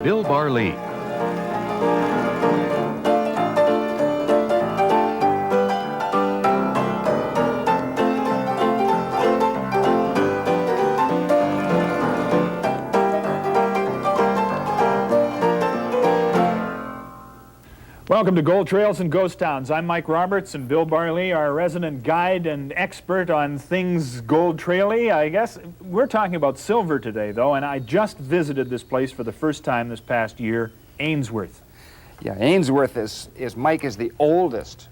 Bill Barley. Welcome to Gold Trails and Ghost Towns. I'm Mike Roberts, and Bill Barley, our resident guide and expert on things gold traily, I guess. We're talking about silver today, though, and I just visited this place for the first time this past year, Ainsworth. Yeah, Ainsworth is the oldest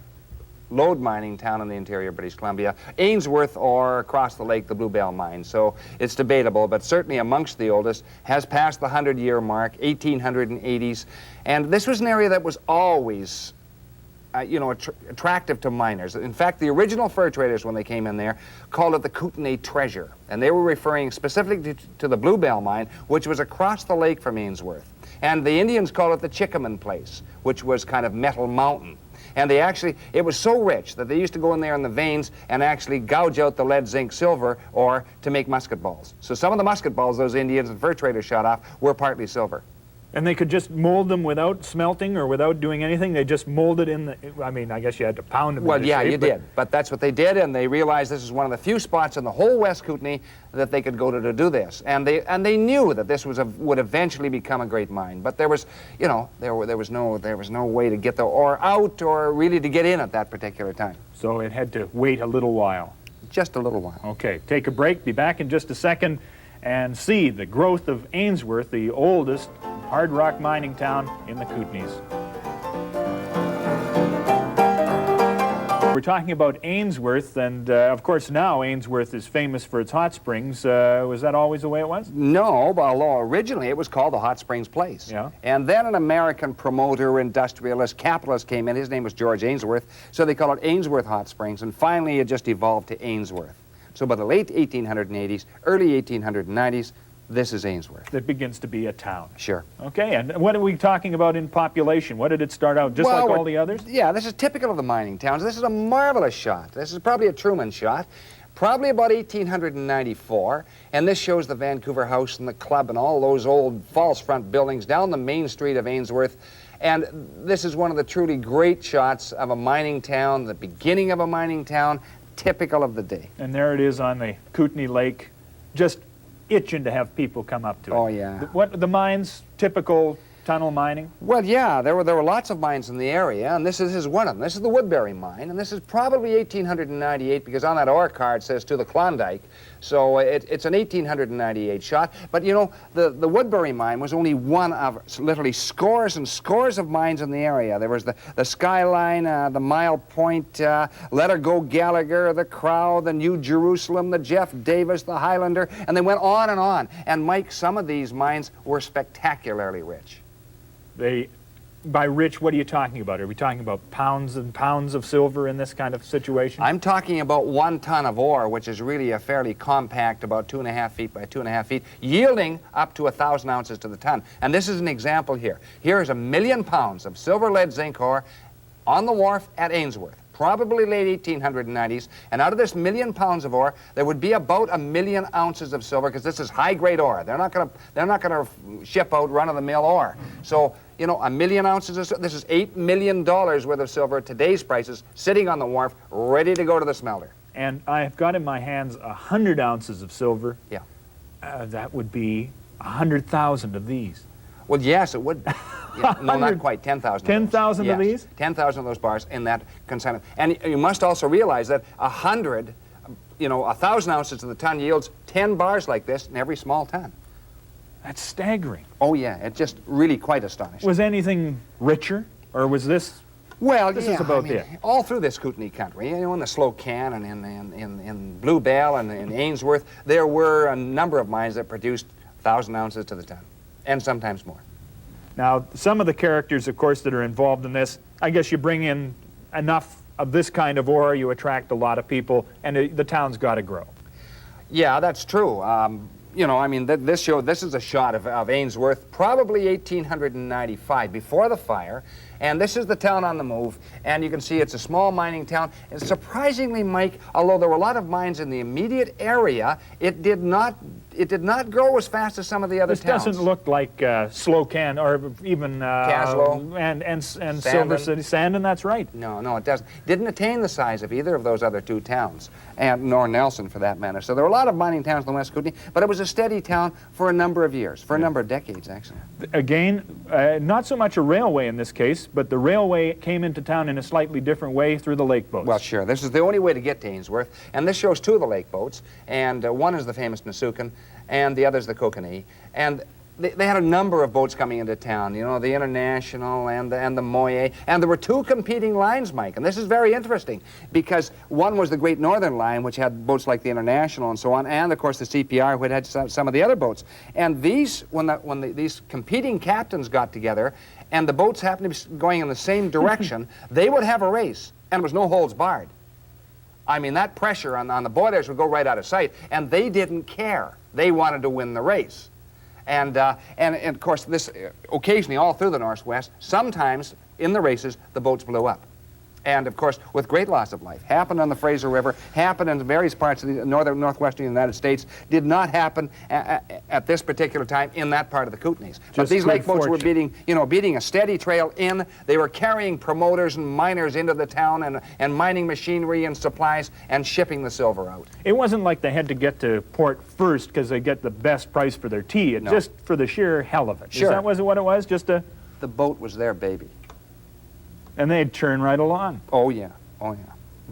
lode mining town in the interior of British Columbia. Ainsworth, or across the lake, the Bluebell mine. So it's debatable, but certainly amongst the oldest, has passed the 100-year mark, 1880s. And this was an area that was always, attractive to miners. In fact, the original fur traders, when they came in there, called it the Kootenay Treasure. And they were referring specifically to the Bluebell mine, which was across the lake from Ainsworth. And the Indians called it the Chickaman Place, which was kind of Metal Mountain. And it was so rich that they used to go in there in the veins and actually gouge out the lead, zinc, silver, or to make musket balls. So some of the musket balls those Indians and fur traders shot off were partly silver. And they could just mold them without smelting or without doing anything? They just molded in the, I guess you had to pound them. Well, yeah, you did. But that's what they did, and they realized this is one of the few spots in the whole West Kootenay that they could go to do this. And they knew that this would eventually become a great mine. But there was, there was no way to get the ore out or really to get in at that particular time. So it had to wait a little while. Just a little while. Okay, take a break, be back in just a second, and see the growth of Ainsworth, the oldest hard rock mining town in the Kootenays. We're talking about Ainsworth, and of course now Ainsworth is famous for its hot springs. Was that always the way it was? No, but although originally it was called the Hot Springs Place. Yeah. And then an American promoter, industrialist, capitalist came in. His name was George Ainsworth, so they called it Ainsworth Hot Springs, and finally it just evolved to Ainsworth. So by the late 1880s, early 1890s, this is Ainsworth. That begins to be a town. Sure. Okay, and what are we talking about in population? What did it start out, just like all the others? Yeah, this is typical of the mining towns. This is a marvelous shot. This is probably a Truman shot, probably about 1894, and this shows the Vancouver House and the club and all those old false front buildings down the main street of Ainsworth. And this is one of the truly great shots of a mining town, the beginning of a mining town, typical of the day. And there it is on the Kootenay Lake, just itching to have people come up to it. Oh, yeah. What the mines, typical tunnel mining? Well, yeah, there were lots of mines in the area, and this is one of them. This is the Woodbury mine, and this is probably 1898 because on that ore card it says to the Klondike. So it's an 1898 shot. But the Woodbury mine was only one of literally scores and scores of mines in the area. There was the Skyline, the Mile Point, Let Her Go Gallagher, the Crow, the New Jerusalem, the Jeff Davis, the Highlander, and they went on and on. And Mike, some of these mines were spectacularly rich. By rich, what are you talking about? Are we talking about pounds and pounds of silver in this kind of situation? I'm talking about 1 ton of ore, which is really a fairly compact, about 2.5 feet by 2.5 feet, yielding up to 1,000 ounces to the ton. And this is an example here. Here is 1 million pounds of silver, lead, zinc ore on the wharf at Ainsworth, probably late 1890s, and out of this 1 million pounds of ore, there would be about 1 million ounces of silver, because this is high-grade ore. They're not gonna ship out run-of-the-mill ore. So, 1 million ounces of silver, this is $8 million worth of silver at today's prices, sitting on the wharf, ready to go to the smelter. And I've got in my hands 100 ounces of silver. Yeah. That would be 100,000 of these. Well, yes, it would. Yeah, no, not quite. 10,000. 10,000 of these? 10,000 of those bars in that consignment. And you must also realize that 1,000 ounces to the ton yields 10 bars like this in every small ton. That's staggering. Oh, yeah. It's just really quite astonishing. Was anything richer, or was this? Well, this is about it. All through this Kootenay country, in the Slocan and in Bluebell and in Ainsworth, there were a number of mines that produced 1,000 ounces to the ton, and sometimes more. Now, some of the characters, of course, that are involved in this, I guess you bring in enough of this kind of ore, you attract a lot of people, and the town's got to grow. Yeah, that's true. This is a shot of Ainsworth, probably 1895, before the fire, and this is the town on the move, and you can see it's a small mining town. And surprisingly, Mike, although there were a lot of mines in the immediate area, it did not it did not grow as fast as some of the other This towns. doesn't look like Slocan or even Caslow. and Silver City. Sandon, that's right. No, no, it doesn't. Didn't attain the size of either of those other two towns, and nor Nelson for that matter. So there were a lot of mining towns in the West Kootenay, but it was a steady town for a number of years, for a number of decades, actually. Again, not so much a railway in this case, but the railway came into town in a slightly different way through the lake boats. Well, sure. This is the only way to get to Ainsworth, and this shows two of the lake boats, and one is the famous Nasukan, and the other's the Kokanee, and they had a number of boats coming into town, you know, the International and the Moye, and there were two competing lines, Mike, and this is very interesting, because one was the Great Northern Line, which had boats like the International and so on, and of course the CPR, which had some of the other boats. And these, these competing captains got together, and the boats happened to be going in the same direction, they would have a race, and there was no holds barred. I mean, that pressure on the boilers would go right out of sight, and they didn't care. They wanted to win the race. And of course, this occasionally all through the Northwest, sometimes in the races, the boats blew up. And of course, with great loss of life. Happened on the Fraser River, happened in various parts of the northwestern United States, did not happen at this particular time in that part of the Kootenays. But these lake boats were beating a steady trail in. They were carrying promoters and miners into the town and mining machinery and supplies and shipping the silver out. It wasn't like they had to get to port first because they get the best price for their tea. It No. just for the sheer hell of it. Sure. Was that what it was? Just a... The boat was their baby. And they'd churn right along. Oh, yeah. Oh, yeah.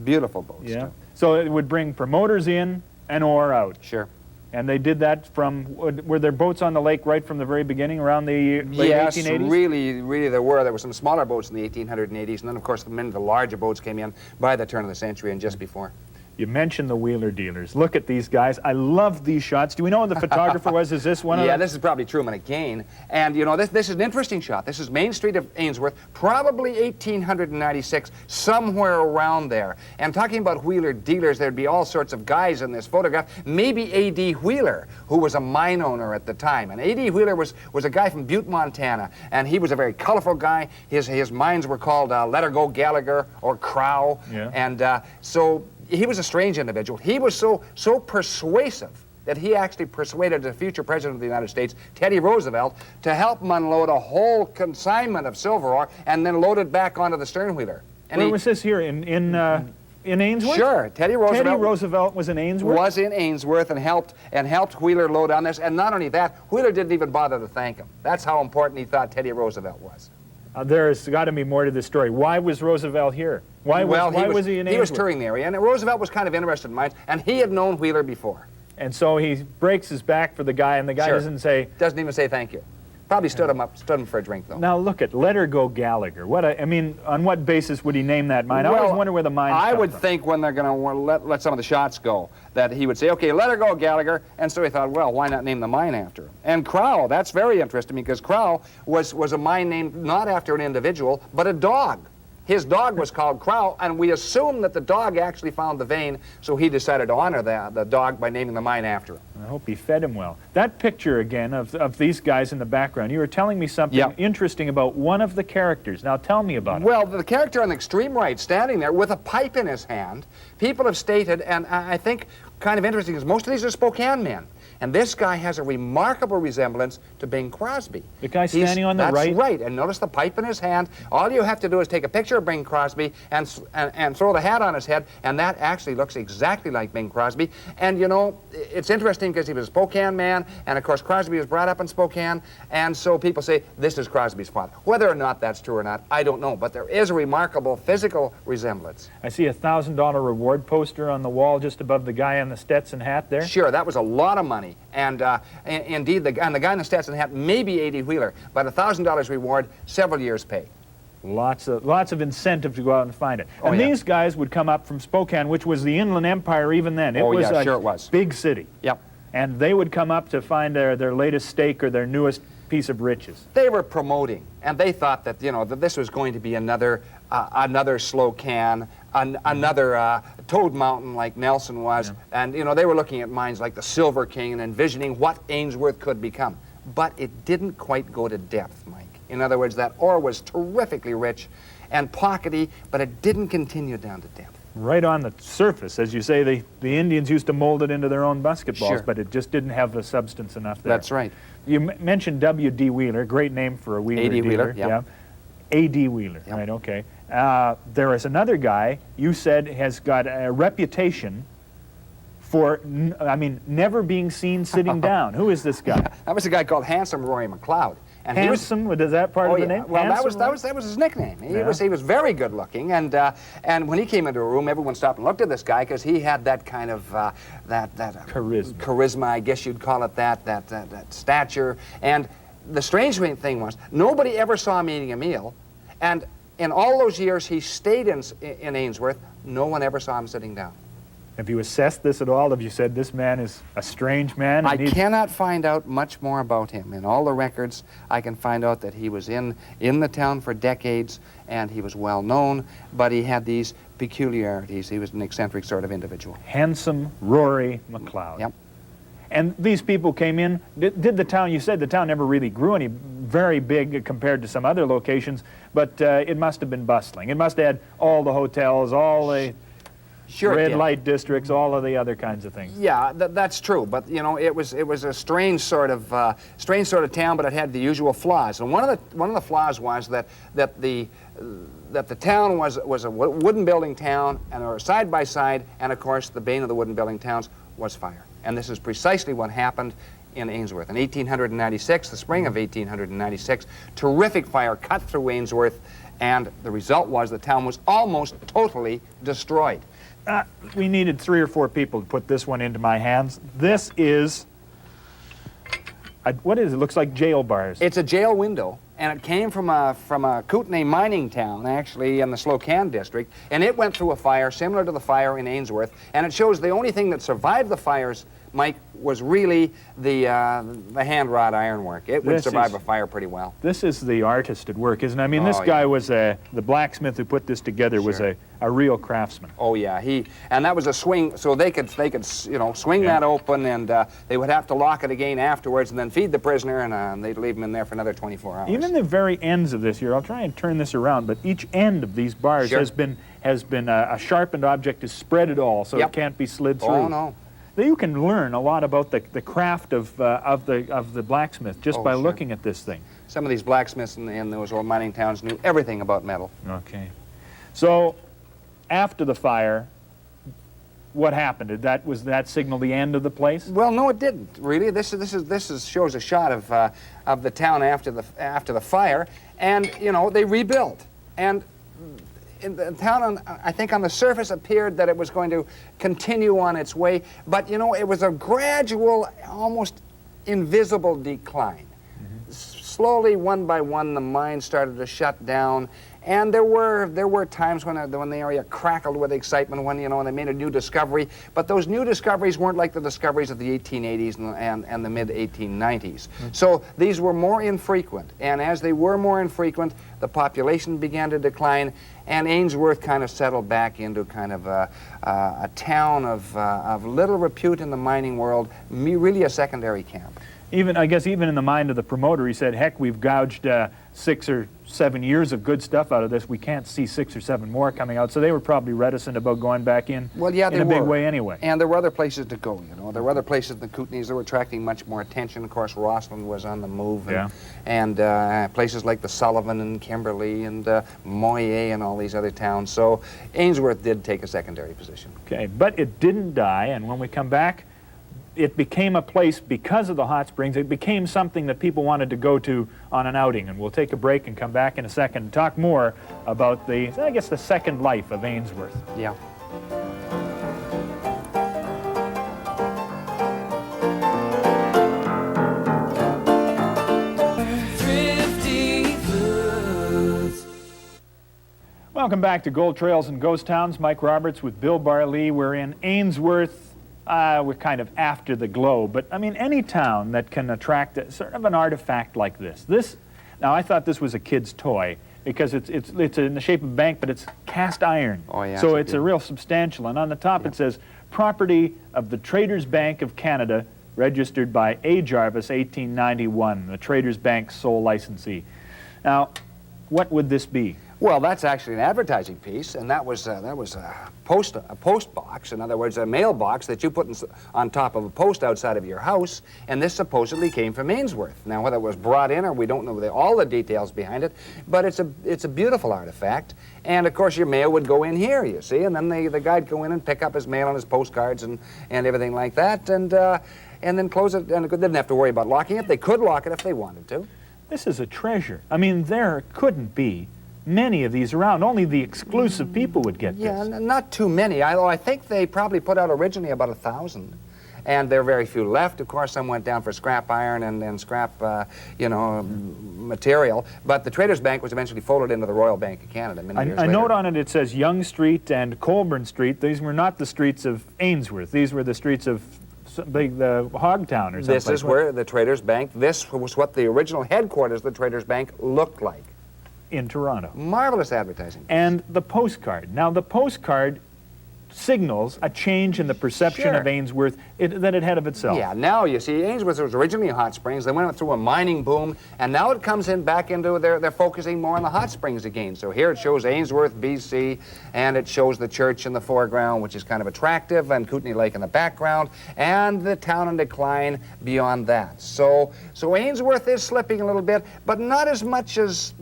Beautiful boats, Yeah. too. So it would bring promoters in and ore out. Sure. And they did that from, were there boats on the lake right from the very beginning, around the late Yes, 1880s? really there were. There were some smaller boats in the 1880s, and then, of course, many of the larger boats came in by the turn of the century and just before. You mentioned the wheeler dealers. Look at these guys. I love these shots. Do we know who the photographer was? Is this one of them? Yeah, this is probably Truman again. And, you know, this is an interesting shot. This is Main Street of Ainsworth, probably 1896, somewhere around there. And talking about wheeler dealers, there'd be all sorts of guys in this photograph. Maybe A.D. Wheeler, who was a mine owner at the time. And A.D. Wheeler was a guy from Butte, Montana. And he was a very colorful guy. His mines were called Let Her Go Gallagher or Crow. Yeah. And so he was a strange individual. He was so persuasive that he actually persuaded the future president of the United States, Teddy Roosevelt, to help him unload a whole consignment of silver ore and then load it back onto the sternwheeler. And Where was this here? In Ainsworth? Sure, Teddy Roosevelt was in Ainsworth? was in Ainsworth and helped Wheeler load on this. And not only that, Wheeler didn't even bother to thank him. That's how important he thought Teddy Roosevelt was. There's got to be more to this story. Why was Roosevelt here? Why was he in Ainsworth? He was touring the area, and Roosevelt was kind of interested in mines, and he had known Wheeler before. And so he breaks his back for the guy, and the guy Sure. doesn't even say thank you. Probably stood him for a drink, though. Now look at Let Her Go Gallagher. I mean, on what basis would he name that mine? I always wonder where the mines I come would from. think when they're going to let some of the shots go, that he would say, okay, let her go, Gallagher. And so he thought, well, why not name the mine after him? And Crow, that's very interesting, because Crow was a mine named not after an individual, but a dog. His dog was called Crow, and we assume that the dog actually found the vein, so he decided to honor the dog by naming the mine after him. I hope he fed him well. That picture again of these guys in the background, you were telling me something interesting about one of the characters. Now tell me about it. Well, the character on the extreme right, standing there with a pipe in his hand, people have stated, and I think kind of interesting, is most of these are Spokane men. And this guy has a remarkable resemblance to Bing Crosby. The guy standing on the right? That's right. And notice the pipe in his hand. All you have to do is take a picture of Bing Crosby and throw the hat on his head, and that actually looks exactly like Bing Crosby. And, you know, it's interesting because he was a Spokane man, and, of course, Crosby was brought up in Spokane, and so people say, this is Crosby's father. Whether or not that's true or not, I don't know. But there is a remarkable physical resemblance. I see a $1,000 reward poster on the wall just above the guy in the Stetson hat there. Sure, that was a lot of money. And indeed, the guy in the Stetson hat may be A.D. Wheeler, but $1,000 reward, several years' pay. Lots of incentive to go out and find it. Oh, and yeah. these guys would come up from Spokane, which was the Inland Empire even then. It was yeah, a sure it was. big city. Yep. And they would come up to find their latest steak or their newest piece of riches. They were promoting, and they thought that, you know, that this was going to be another Slocan, another Toad Mountain like Nelson was. Yeah. And, you know, they were looking at mines like the Silver King and envisioning what Ainsworth could become. But it didn't quite go to depth, Mike. In other words, that ore was terrifically rich and pockety, but it didn't continue down to depth. right on the surface. As you say, the Indians used to mold it into their own basketballs, Sure. but it just didn't have the substance enough there. That's right. You mentioned W.D. Wheeler, great name for a wheeler A.D. dealer. Wheeler, yeah. A.D. Wheeler, Yep. right, okay. There is another guy you said has got a reputation for, never being seen sitting down. Who is this guy? That was a guy called Handsome Rory McLeod. And Handsome, is that part of the name? Well, Handsome that was his nickname. He Yeah. was very good looking, and when he came into a room, everyone stopped and looked at this guy because he had that kind of charisma, I guess you'd call it that stature. And the strange thing was, nobody ever saw him eating a meal, and in all those years he stayed in Ainsworth, no one ever saw him sitting down. Have you assessed this at all? Have you said this man is a strange man? I cannot find out much more about him. In all the records, I can find out that he was in the town for decades, and he was well known, but he had these peculiarities. He was an eccentric sort of individual. Handsome Rory McLeod. Yep. And these people came in. Did the town, you said the town never really grew any very big compared to some other locations, but it must have been bustling. It must have had all the hotels, all the Sure, red light districts, all of the other kinds of things. Yeah, that's true. But you know, it was a strange sort of town, but it had the usual flaws. And one of the flaws was that the town was a wooden building town, and they were side by side. And of course, the bane of the wooden building towns was fire. And this is precisely what happened in Ainsworth in 1896, the spring of 1896. Terrific fire cut through Ainsworth, and the result was the town was almost totally destroyed. We needed 3 or 4 people to put this one into my hands. This is, what is it? It looks like jail bars. It's a jail window, and it came from a Kootenai mining town, actually, in the Slocan district, and it went through a fire similar to the fire in Ainsworth, and it shows the only thing that survived the fires, Mike, was really the hand wrought ironwork. It would survive a fire pretty well. This is the artist at work, isn't it? I mean, this guy was the blacksmith who put this together was a real craftsman. Oh yeah, and that was a swing, so they could swing that open, and they would have to lock it again afterwards, and then feed the prisoner, and they'd leave him in there for another 24 hours. Even the very ends of this here, I'll try and turn this around, but each end of these bars has been a sharpened object to spread it all, so it can't be slid through. Oh no. You can learn a lot about the craft of the blacksmith just by looking at this thing. Some of these blacksmiths in those old mining towns knew everything about metal. Okay. So, after the fire, what happened? Was that signal the end of the place? Well, no, it didn't really. This shows a shot of the town after the fire, and you know they rebuilt. And in the town, I think on the surface appeared that it was going to continue on its way, but you know it was a gradual, almost invisible decline. Slowly, one by one, the mine started to shut down, and there were times when the area crackled with excitement when they made a new discovery. But those new discoveries weren't like the discoveries of the 1880s and the mid 1890s. So these were more infrequent, and as they were more infrequent, the population began to decline, and Ainsworth kind of settled back into kind of a town of little repute in the mining world, really a secondary camp. I guess even in the mind of the promoter, he said, heck, we've gouged 6 or 7 years of good stuff out of this. We can't see 6 or 7 more coming out. So they were probably reticent about going back in in a big way anyway. And there were other places to go, There were other places in the Kootenays that were attracting much more attention. Of course, Rossland was on the move. And places like the Sullivan and Kimberley and Moyer and all these other towns. So Ainsworth did take a secondary position. Okay, but it didn't die. And when we come back, it became a place, because of the hot springs, it became something that people wanted to go to on an outing. And we'll take a break and come back in a second and talk more about the second life of Ainsworth. Yeah. Welcome back to Gold Trails and Ghost Towns. Mike Roberts with Bill Barlee. We're in Ainsworth. We're kind of after the glow, but I mean any town that can attract sort of an artifact like this. Now I thought this was a kid's toy because it's in the shape of a bank, but it's cast iron. Oh yeah. So it's a real substantial. And on the top it says, "Property of the Traders Bank of Canada, registered by A. Jarvis, 1891." The Traders Bank sole licensee. Now, what would this be? Well, that's actually an advertising piece, and that was a post box. In other words, a mailbox that you put on top of a post outside of your house, and this supposedly came from Ainsworth. Now, whether it was brought in or we don't know all the details behind it, but it's a beautiful artifact. And of course, your mail would go in here, you see, and then the guy'd go in and pick up his mail and his postcards and everything like that, and then close it. And they didn't have to worry about locking it. They could lock it if they wanted to. This is a treasure. I mean, there couldn't be many of these around. Only the exclusive people would get this. Yeah, not too many. Although I think they probably put out originally about 1,000. And there are very few left. Of course, some went down for scrap iron and scrap, material. But the Traders Bank was eventually folded into the Royal Bank of Canada many years later. A note on it, it says Yonge Street and Colburn Street. These were not the streets of Ainsworth. These were the streets of the Hogtown or something. This is where the Traders Bank, this was what the original headquarters of the Traders Bank looked like. In Toronto. Marvelous advertising. And the postcard. Now, the postcard signals a change in the perception of Ainsworth that it had of itself. Yeah, now you see, Ainsworth was originally Hot Springs. They went through a mining boom, and now it comes back into they're focusing more on the hot springs again. So here it shows Ainsworth, BC, and it shows the church in the foreground, which is kind of attractive, and Kootenay Lake in the background, and the town in decline beyond that. So Ainsworth is slipping a little bit, but not as much as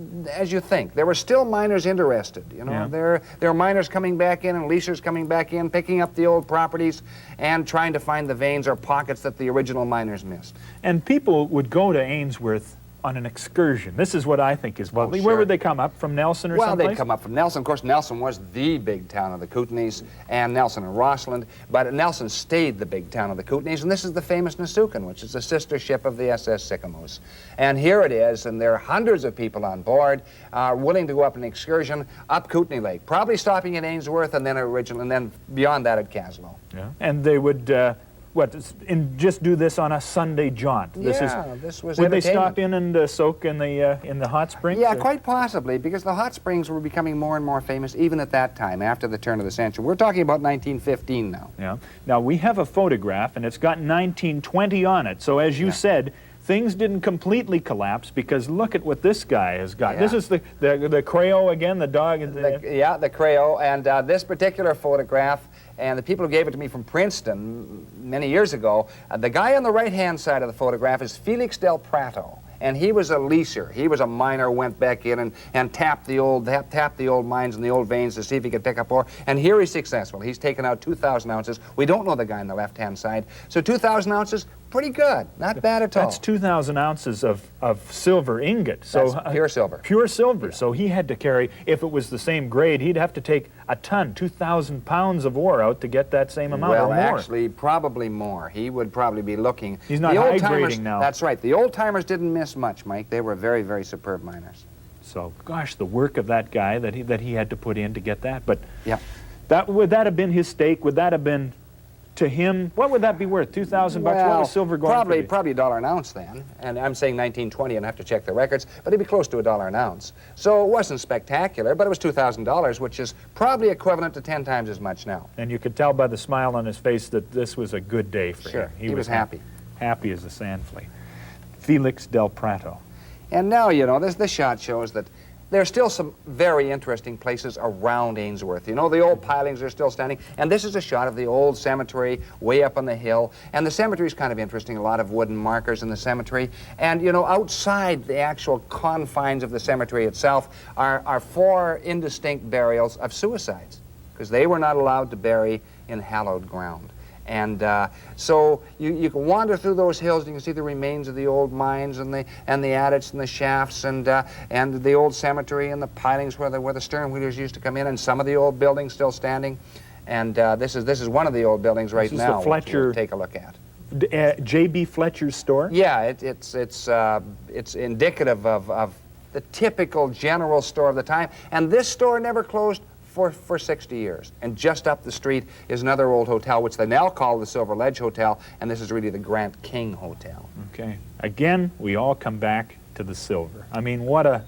you think. There were still miners interested. You know, there are miners coming back in and leasers coming back in, picking up the old properties and trying to find the veins or pockets that the original miners missed. And people would go to Ainsworth on an excursion. This is what I think is lovely. Sure. Where would they come up? From Nelson or Well, someplace? they'd come up from Nelson. Of course, Nelson was the big town of the Kootenays, and Nelson and Rossland, but Nelson stayed the big town of the Kootenays, and this is the famous Nasukan, which is a sister ship of the SS Sycamores. And here it is, and there are hundreds of people on board willing to go up an excursion up Kootenay Lake, probably stopping at Ainsworth and then beyond that at Caslow. Yeah. And they would just do this on a Sunday jaunt. This was Would they stop in and soak in the hot springs? Yeah, or? quite possibly, because the hot springs were becoming more and more famous even at that time, after the turn of the century. We're talking about 1915 now. Yeah. Now, we have a photograph, and it's got 1920 on it. So, as you said, things didn't completely collapse, because look at what this guy has got. Yeah. This is the Creole again, the dog. The Creole, and this particular photograph, and the people who gave it to me from Princeton many years ago, the guy on the right-hand side of the photograph is Felix Del Prato. And he was a leaser. He was a miner, went back in and tapped the old mines and the old veins to see if he could pick up ore. And here he's successful. He's taken out 2,000 ounces. We don't know the guy on the left-hand side. So 2,000 ounces, pretty good. Not bad at all. That's 2,000 ounces of silver ingot. So that's pure silver. Pure silver. Yeah. So he had to carry, if it was the same grade, he'd have to take a ton, 2,000 pounds of ore out to get that same amount or more. Well, actually, probably more. He would probably be looking. He's not hydrating now. That's right. The old-timers didn't miss much, Mike. They were very, very superb miners. So, gosh, the work of that guy that he had to put in to get that. But yeah, would that have been his stake? Would that have been, to him, what would that be worth? 2,000 bucks? What was silver going for? Probably $1 an ounce then. And I'm saying 1920, and I have to check the records, but it'd be close to $1 an ounce. So it wasn't spectacular, but it was $2,000, which is probably equivalent to 10 times as much now. And you could tell by the smile on his face that this was a good day for him. He was happy. Happy as a sand flea. Felix Del Prato. And now, you know, this shot shows that there are still some very interesting places around Ainsworth. You know, the old pilings are still standing. And this is a shot of the old cemetery way up on the hill. And the cemetery is kind of interesting, a lot of wooden markers in the cemetery. And, you know, outside the actual confines of the cemetery itself are 4 indistinct burials of suicides, because they were not allowed to bury in hallowed ground. And so you can wander through those hills and you can see the remains of the old mines and the adits and the shafts and the old cemetery and the pilings where the stern wheelers used to come in, and some of the old buildings still standing. And this is one of the old buildings right now. This is the Fletcher. We'll take a look at. J.B. Fletcher's store. Yeah, it's indicative of the typical general store of the time. And this store never closed for 60 years. And just up the street is another old hotel, which they now call the Silver Ledge Hotel, and this is really the Grant King Hotel. Okay. Again, we all come back to the silver. I mean, what a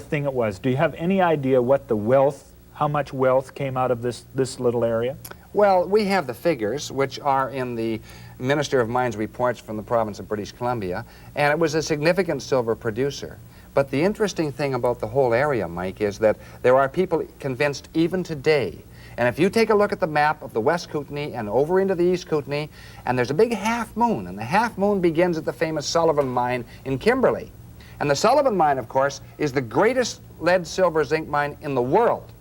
thing it was. Do you have any idea what the wealth, how much wealth came out of this little area? Well, we have the figures, which are in the Minister of Mines reports from the province of British Columbia, and it was a significant silver producer. But the interesting thing about the whole area, Mike, is that there are people convinced even today. And if you take a look at the map of the West Kootenay and over into the East Kootenay, and there's a big half moon, and the half moon begins at the famous Sullivan mine in Kimberley. And the Sullivan mine, of course, is the greatest lead, silver, zinc mine in the world.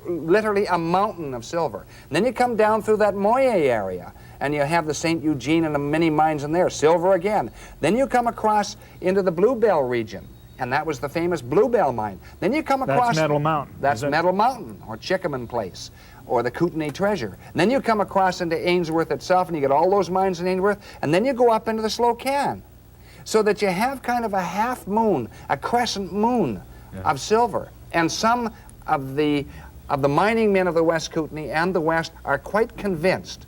Literally a mountain of silver. And then you come down through that Moye area, and you have the St. Eugene and the many mines in there, silver again. Then you come across into the Bluebell region, and that was the famous Bluebell mine. Then you come across... That's Metal Mountain. That's Metal Mountain, or Chickaman Place, or the Kootenay Treasure. And then you come across into Ainsworth itself, and you get all those mines in Ainsworth, and then you go up into the Slocan. So that you have kind of a half moon, a crescent moon of silver. And some of the mining men of the West Kootenay and the West are quite convinced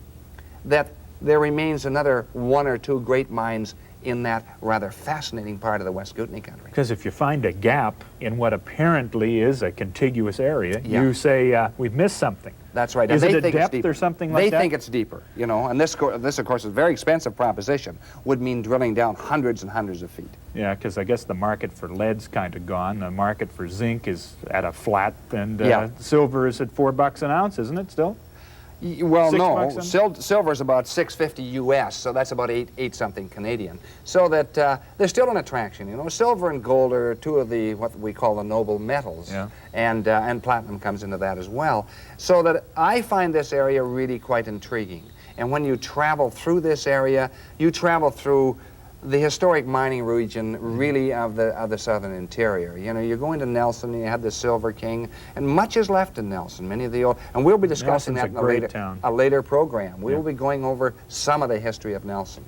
that there remains another one or two great mines in that rather fascinating part of the West Kootenay country. Because if you find a gap in what apparently is a contiguous area, you say, we've missed something. That's right. Is and it a depth or something like that? They think it's deeper, you know, and this, of course, is a very expensive proposition, would mean drilling down hundreds and hundreds of feet. Yeah, because I guess the market for lead's kind of gone. The market for zinc is at a flat, and silver is at $4 an ounce, isn't it still? Well, no. $6 Silver is about $6.50 US, so that's about eight something Canadian. So that there's still an attraction. You know, silver and gold are two of the what we call the noble metals, and platinum comes into that as well. So that I find this area really quite intriguing. And when you travel through this area, you travel through the historic mining region, really, of the southern interior. You know, you're going to Nelson, and you have the Silver King, and much is left in Nelson. Many of the old, and we'll be discussing Nelson's that in a later program. We will be going over some of the history of Nelson.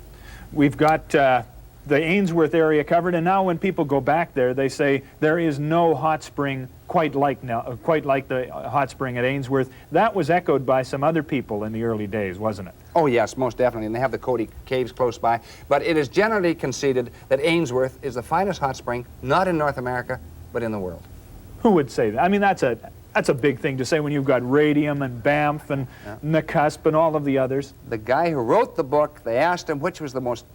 We've got the Ainsworth area covered, and now when people go back there, they say there is no hot spring quite like the hot spring at Ainsworth. That was echoed by some other people in the early days, wasn't it? Oh yes, most definitely, and they have the Cody Caves close by. But it is generally conceded that Ainsworth is the finest hot spring, not in North America, but in the world. Who would say that? I mean, that's a big thing to say when you've got Radium and Banff and Nakusp and all of the others. The guy who wrote the book, they asked him which was the most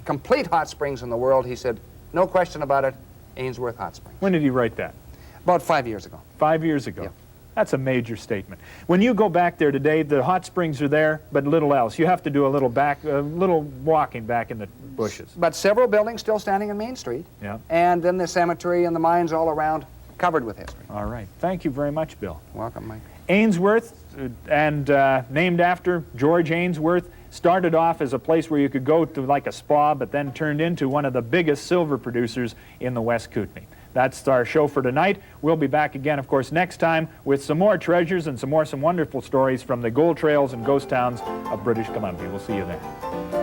complete hot springs in the world. He said, no question about it, Ainsworth Hot Springs. When did he write that? About 5 years ago. 5 years ago. Yeah. That's a major statement. When you go back there today, the hot springs are there, but little else. You have to do a little walking back in the bushes. But several buildings still standing in Main Street. Yeah. And then the cemetery and the mines all around, covered with history. All right. Thank you very much, Bill. Welcome, Mike. Ainsworth, and named after George Ainsworth, started off as a place where you could go to like a spa, but then turned into one of the biggest silver producers in the West Kootenay. That's our show for tonight. We'll be back again, of course, next time with some more treasures and some wonderful stories from the gold trails and ghost towns of British Columbia. We'll see you then.